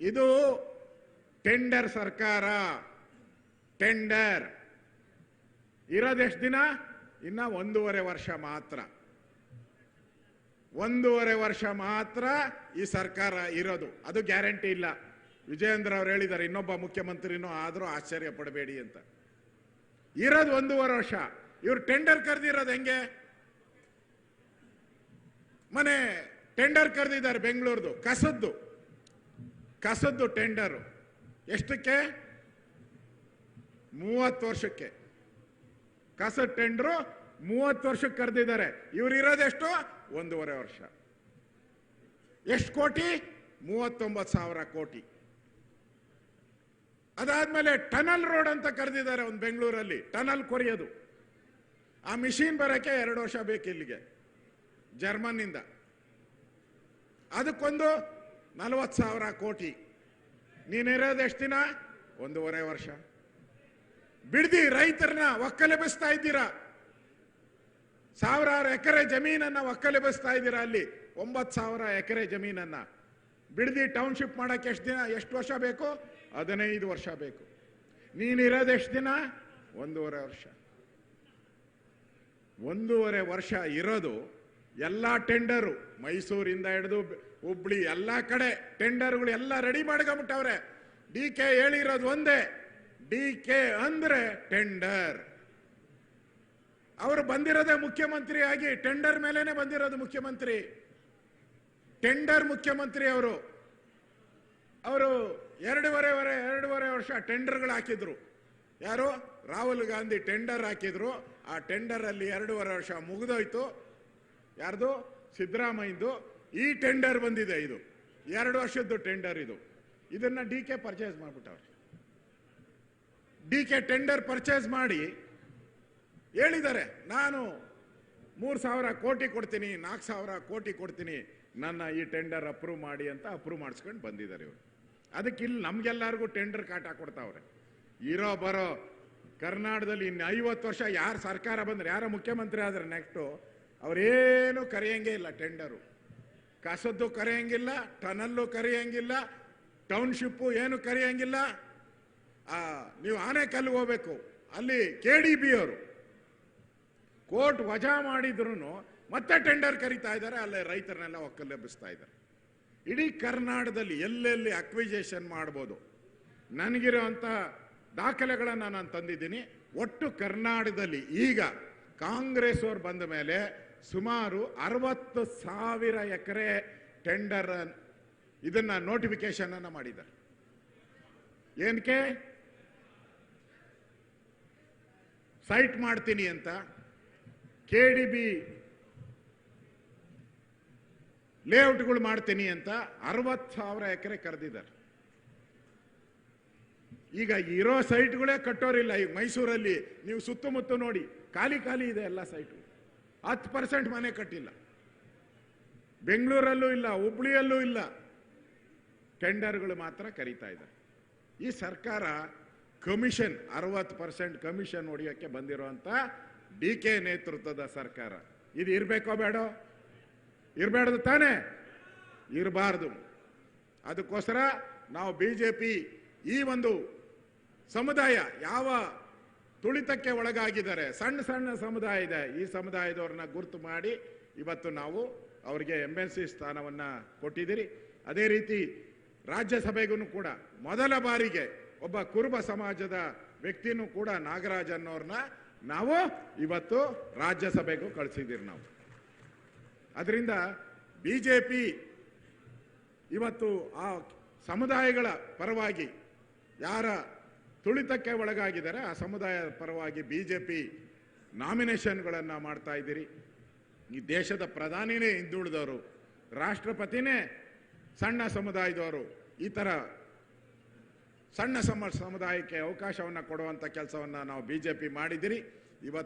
ಇದು ಟೆಂಡರ್ ಸರ್ಕಾರ. ಟೆಂಡರ್ ಇರೋದೆಷ್ಟು ದಿನ? ಇನ್ನ 1.5 ವರ್ಷ ಮಾತ್ರ. 1.5 ವರ್ಷ ಮಾತ್ರ ಈ ಸರ್ಕಾರ ಇರೋದು. ಅದು ಗ್ಯಾರಂಟಿ ಇಲ್ಲ. ವಿಜಯೇಂದ್ರ ಅವರು ಹೇಳಿದ್ದಾರೆ, ಇನ್ನೊಬ್ಬ ಮುಖ್ಯಮಂತ್ರಿನೂ ಆದರೂ ಆಶ್ಚರ್ಯ ಪಡಬೇಡಿ ಅಂತ. ಇರೋದು 1.5 ವರ್ಷ. ಇವ್ರು ಟೆಂಡರ್ ಕರೆದಿರೋದು ಹೆಂಗೆ? ಮನೆ ಟೆಂಡರ್ ಕರೆದಿದ್ದಾರೆ ಬೆಂಗಳೂರ್ದು, ಕಸದ್ದು ಟೆಂಡರ್. ಎಷ್ಟಕ್ಕೆ? 30 ವರ್ಷಕ್ಕೆ. ಕಸದ ಟೆಂಡರು 30 ವರ್ಷಕ್ಕೆ ಕರೆದಿದ್ದಾರೆ. ಇವ್ರು ಇರೋದೆಷ್ಟು? 1.5 ವರ್ಷ. ಎಷ್ಟು ಕೋಟಿ? 39,000 ಕೋಟಿ. ಅದಾದ್ಮೇಲೆ ಟನಲ್ ರೋಡ್ ಅಂತ ಕರೆದಿದ್ದಾರೆ ಒಂದು ಬೆಂಗಳೂರಲ್ಲಿ, ಟನಲ್ ಕೊರೆಯೋದು. ಆ ಮಿಷಿನ್ ಬರಕ್ಕೆ 2 ವರ್ಷ ಬೇಕು ಇಲ್ಲಿಗೆ ಜರ್ಮನ್ನಿಂದ. ಅದಕ್ಕೊಂದು 40,000 ಕೋಟಿ. ನೀನಿರೋದು ಎಷ್ಟು ದಿನ? 1.5 ವರ್ಷ. ಬಿಡ್ದಿ ರೈತರನ್ನ ಒಕ್ಕಲೆಬ್ಬಿಸ್ತಾ ಇದ್ದೀರಾ. ಸಾವಿರಾರು ಎಕರೆ ಜಮೀನನ್ನ ಒಕ್ಕಲೆಬ್ಬಿಸ್ತಾ ಇದ್ದೀರಾ. ಅಲ್ಲಿ 9,000 ಎಕರೆ ಜಮೀನನ್ನ ಬಿಡ್ದಿ ಟೌನ್ಶಿಪ್ ಮಾಡಕ್ಕೆ ಎಷ್ಟು ವರ್ಷ ಬೇಕು? 15 ವರ್ಷ ಬೇಕು. ನೀನಿರೋದು ಎಷ್ಟು ದಿನ? 1.5 ವರ್ಷ. 1.5 ವರ್ಷ ಇರೋದು. ಎಲ್ಲ ಟೆಂಡರು ಮೈಸೂರಿಂದ ಹಿಡಿದು ಹುಬ್ಳಿ ಎಲ್ಲ ಕಡೆ ಟೆಂಡರ್ಗಳು ಎಲ್ಲ ರೆಡಿ ಮಾಡ್ಕೊಂಬಿಟ್ಟವ್ರೆ. DK ಹೇಳಿರೋದು ಒಂದೇ, DK ಅಂದ್ರೆ ಟೆಂಡರ್. ಅವರು ಬಂದಿರೋದೇ ಮುಖ್ಯಮಂತ್ರಿ ಆಗಿ, ಟೆಂಡರ್ ಮೇಲೇನೆ ಬಂದಿರೋದು ಮುಖ್ಯಮಂತ್ರಿ. ಟೆಂಡರ್ ಮುಖ್ಯಮಂತ್ರಿ ಅವರು 2.5 ವರ್ಷ ಟೆಂಡರ್ಗಳು ಹಾಕಿದ್ರು. ಯಾರು? ರಾಹುಲ್ ಗಾಂಧಿ ಟೆಂಡರ್ ಹಾಕಿದ್ರು. ಆ ಟೆಂಡರ್ ಅಲ್ಲಿ 2.5 ವರ್ಷ ಮುಗಿದೋಯ್ತು. ಯಾರ್ದು? ಸಿದ್ದರಾಮಯ್ಯದು. ಈ ಟೆಂಡರ್ ಬಂದಿದೆ. ಇದು 2 ವರ್ಷದ್ದು ಟೆಂಡರ್. ಇದನ್ನ DK ಪರ್ಚೇಸ್ ಮಾಡ್ಬಿಟ್ಟವ್ರು. DK ಟೆಂಡರ್ ಪರ್ಚೇಸ್ ಮಾಡಿ ಹೇಳಿದ್ದಾರೆ, ನಾನು 3,000 ಕೋಟಿ ಕೊಡ್ತೀನಿ, 4,000 ಕೋಟಿ ಕೊಡ್ತೀನಿ, ನನ್ನ ಈ ಟೆಂಡರ್ ಅಪ್ರೂವ್ ಮಾಡಿ ಅಂತ ಅಪ್ರೂವ್ ಮಾಡಿಸ್ಕೊಂಡು ಬಂದಿದ್ದಾರೆ ಇವರು. ಅದಕ್ಕೆ ಇಲ್ಲಿ ನಮ್ಗೆಲ್ಲರಿಗೂ ಟೆಂಡರ್ ಕಾಟ ಕೊಡ್ತಾವ್ರೆ. ಇರೋ ಬರೋ ಕರ್ನಾಟಕದಲ್ಲಿ ಇನ್ನು 50 ವರ್ಷ ಯಾರು ಸರ್ಕಾರ ಬಂದ್ರೆ, ಯಾರೋ ಮುಖ್ಯಮಂತ್ರಿ ಆದ್ರೆ ನೆಕ್ಸ್ಟು ಅವರೇನು ಕರೆಯಂಗೆ ಇಲ್ಲ. ಟೆಂಡರು ಕಸದ್ದು ಕರೆಯಂಗಿಲ್ಲ, ಟನಲ್ಲು ಕರೆಯಂಗಿಲ್ಲ, ಟೌನ್ಶಿಪ್ಪು ಏನು ಕರೆಯಂಗಿಲ್ಲ. ನೀವು ಆನೆಕಲ್ಲು ಹೋಗ್ಬೇಕು, ಅಲ್ಲಿ KDB ಅವರು ಕೋರ್ಟ್ ವಜಾ ಮಾಡಿದ್ರು ಮತ್ತೆ ಟೆಂಡರ್ ಕರೀತಾ ಇದ್ದಾರೆ. ಅಲ್ಲೇ ರೈತರನ್ನೆಲ್ಲ ಒಕ್ಕಲೆಬ್ಬಿಸ್ತಾ ಇದ್ದಾರೆ. ಇಡೀ ಕರ್ನಾಟಕದಲ್ಲಿ ಎಲ್ಲೆಲ್ಲಿ ಅಕ್ವಿಜೇಷನ್ ಮಾಡ್ಬೋದು, ನನಗಿರೋಂಥ ದಾಖಲೆಗಳನ್ನು ನಾನು ತಂದಿದ್ದೀನಿ. ಒಟ್ಟು ಕರ್ನಾಟಕದಲ್ಲಿ ಈಗ ಕಾಂಗ್ರೆಸ್ ಅವರು ಬಂದ ಮೇಲೆ ಸುಮಾರು 60,000 ಎಕರೆ ಟೆಂಡರ್ ಇದನ್ನ ನೋಟಿಫಿಕೇಶನ್ ಅನ್ನ ಮಾಡಿದ್ದಾರೆ. ಏನಕ್ಕೆ? ಸೈಟ್ ಮಾಡ್ತೀನಿ ಅಂತ KDB ಲೇಔಟ್ಗಳು ಮಾಡ್ತೀನಿ ಅಂತ 60,000 ಎಕರೆ ಕರೆದಿದ್ದಾರೆ. ಈಗ ಇರೋ ಸೈಟ್ಗಳೇ ಕಟ್ಟೋರಿಲ್ಲ. ಈಗ ಮೈಸೂರಲ್ಲಿ ನೀವು ಸುತ್ತಮುತ್ತ ನೋಡಿ, ಖಾಲಿ ಇದೆ ಎಲ್ಲ ಸೈಟು. 10% ಮನೆ ಕಟ್ಟಿಲ್ಲ. ಬೆಂಗಳೂರಲ್ಲೂ ಇಲ್ಲ, ಹುಬ್ಳಿಯಲ್ಲೂ ಇಲ್ಲ. ಟೆಂಡರ್ಗಳು ಮಾತ್ರ ಕರೀತಾ ಇದ್ದಾರೆ. ಈ ಸರ್ಕಾರ ಕಮಿಷನ್ 60% ಕಮಿಷನ್ ಹೊಡೆಯೋಕ್ಕೆ ಬಂದಿರುವಂತ DK ನೇತೃತ್ವದ ಸರ್ಕಾರ. ಇದು ಇರಬೇಕೋ ಬೇಡೋ? ಇರಬೇಡದು ತಾನೇ? ಇರಬಾರ್ದು. ಅದಕ್ಕೋಸ್ಕರ ನಾವು BJP ಈ ಒಂದು ಸಮುದಾಯ ಯಾವ ತುಳಿತಕ್ಕೆ ಒಳಗಾಗಿದ್ದಾರೆ, ಸಣ್ಣ ಸಮುದಾಯ ಇದೆ, ಈ ಸಮುದಾಯದವ್ರನ್ನ ಗುರುತು ಮಾಡಿ ಇವತ್ತು ನಾವು ಅವರಿಗೆ MLC ಸ್ಥಾನವನ್ನ ಕೊಟ್ಟಿದ್ದೀರಿ. ಅದೇ ರೀತಿ ರಾಜ್ಯಸಭೆಗೂ ಕೂಡ ಮೊದಲ ಬಾರಿಗೆ ಒಬ್ಬ ಕುರುಬ ಸಮಾಜದ ವ್ಯಕ್ತಿನೂ ಕೂಡ ನಾಗರಾಜ್ ಅನ್ನೋರ್ನ ನಾವು ಇವತ್ತು ರಾಜ್ಯಸಭೆಗೂ ಕಳಿಸಿದ್ದೀರಿ ನಾವು. ಅದರಿಂದ BJP ಇವತ್ತು ಆ ಸಮುದಾಯಗಳ ಪರವಾಗಿ ಯಾರ ತುಳಿತಕ್ಕೆ ಒಳಗಾಗಿದ್ದಾರೆ ಆ ಸಮುದಾಯದ ಪರವಾಗಿ BJP ನಾಮಿನೇಷನ್ಗಳನ್ನು ಮಾಡ್ತಾ ಇದ್ದೀರಿ. ಈ ದೇಶದ ಪ್ರಧಾನಿನೇ ಹಿಂದುಳಿದವರು, ರಾಷ್ಟ್ರಪತಿನೇ ಸಣ್ಣ ಸಮುದಾಯದವರು. ಈ ಥರ ಸಣ್ಣ ಸಮುದಾಯಕ್ಕೆ ಅವಕಾಶವನ್ನು ಕೊಡುವಂಥ ಕೆಲಸವನ್ನು ನಾವು BJP ಮಾಡಿದ್ದೀರಿ.